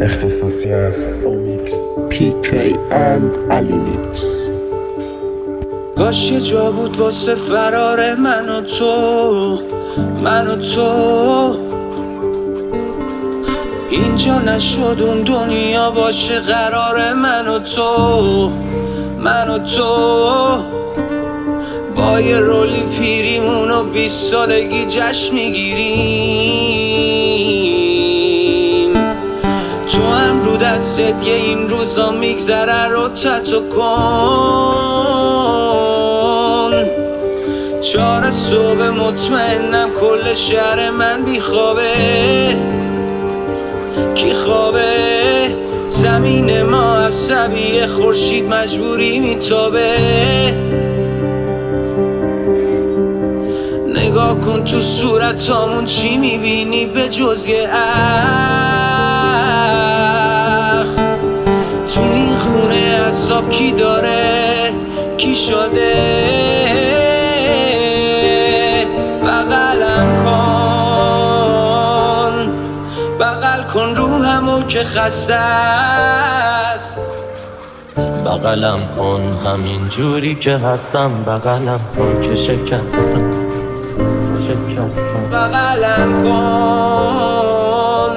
اختصاصی از اومیکس PK and علیمیکس. کاش یه جا بود واسه فرار من و تو اینجا نشد اون دنیا باشه قرار من و تو با یه رولی پیریمونو 20 سالگی جشن میگیریم. تو هم رو دستت یه این روزا میگذره رو تتو کن. 4 صبح مطمئنم کل شهر من بیخوابه. کی خوابه؟ زمین ما عصبیه، خورشید مجبوری میتابه. نگاه کن تو صورتامون چی میبینی به جز یه اخ؟ تو این خونه عذاب کی داره؟ کی شده؟ بغل کن روحمو که خسته است. بغلم کن همین جوری که هستم، بغلم کن که شکستم. بغلم کن